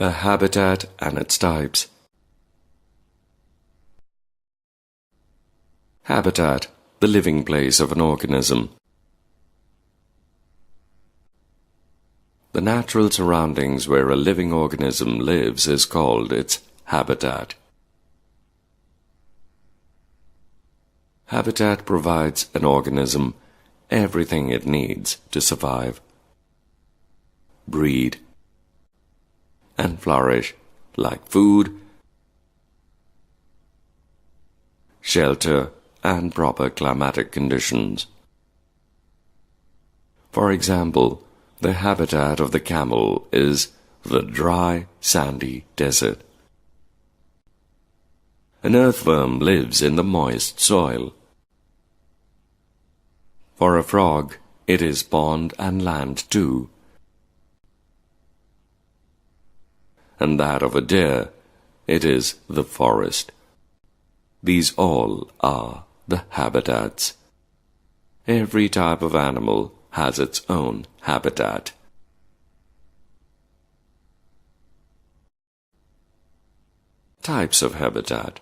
A habitat and its types. Habitat, the living place of an organism. The natural surroundings where a living organism lives is called its habitat. Habitat provides an organism everything it needs to survive, breed, and flourish, like food, shelter, and proper climatic conditions. For example, the habitat of the camel is the dry, sandy desert. An earthworm lives in the moist soil. For a frog, it is pond and land too. And that of a deer, it is the forest. These all are the habitats. Every type of animal has its own habitat. Types of habitat.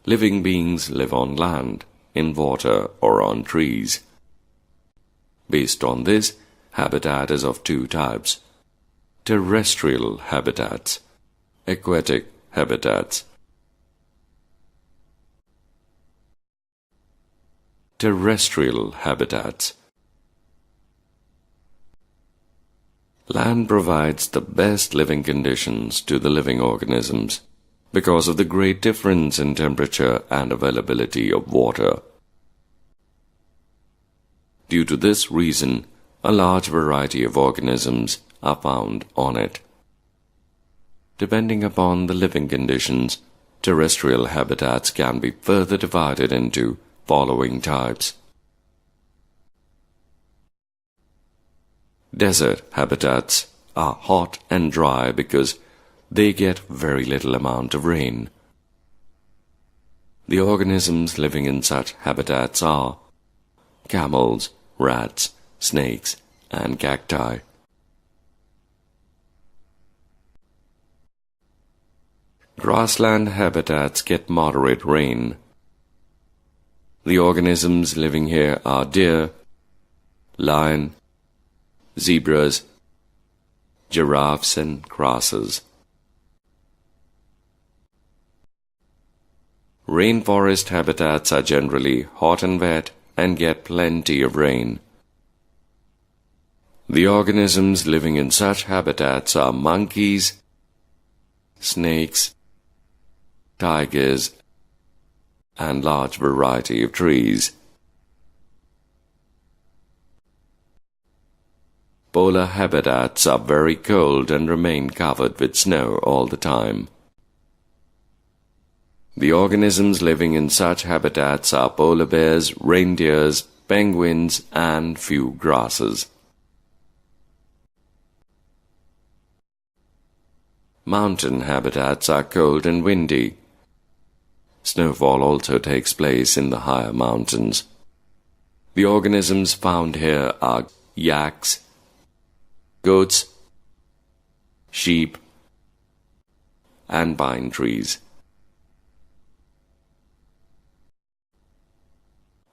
Living beings live on land, in water, or on trees. Based on this, habitat is of two types: terrestrial habitats, aquatic habitats. Terrestrial habitats. Land provides the best living conditions to the living organisms because of the great difference in temperature and availability of water. Due to this reason, a large variety of organisms are found on it. Depending upon the living conditions, terrestrial habitats can be further divided into following types. Desert habitats are hot and dry because they get very little amount of rain. The organisms living in such habitats are camels, rats, snakes, and cacti. Grassland habitats get moderate rain. The organisms living here are deer, lion, zebras, giraffes, and grasses. Rainforest habitats are generally hot and wet and get plenty of rain. The organisms living in such habitats are monkeys, snakes, tigers, and large variety of trees. Polar habitats are very cold and remain covered with snow all the time. The organisms living in such habitats are polar bears, reindeers, penguins, and few grasses. Mountain habitats are cold and windy. Snowfall also takes place in the higher mountains. The organisms found here are yaks, goats, sheep, and pine trees.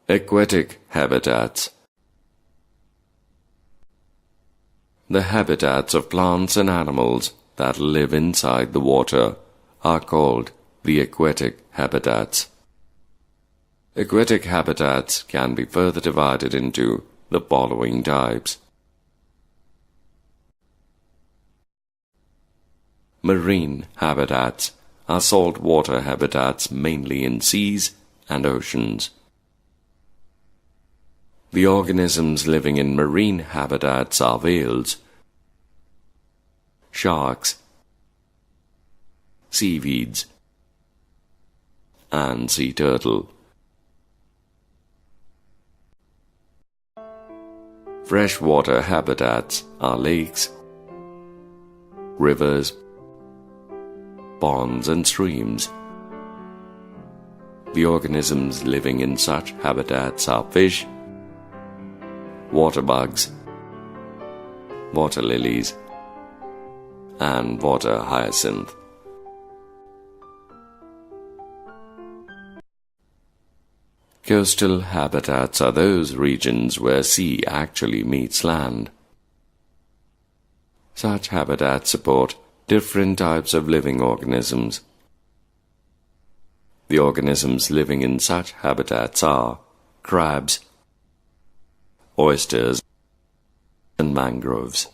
Aquatic habitats. The habitats of plants and animals that live inside the water are called the aquatic habitats. Aquatic habitats can be further divided into the following types. Marine habitats are saltwater habitats mainly in seas and oceans. The organisms living in marine habitats are whales, sharks, seaweeds, and sea turtle. Freshwater habitats are lakes, rivers, ponds, and streams. The organisms living in such habitats are fish, water bugs, water lilies, and water hyacinth. Coastal habitats are those regions where sea actually meets land. Such habitats support different types of living organisms. The organisms living in such habitats are crabs, oysters, and mangroves.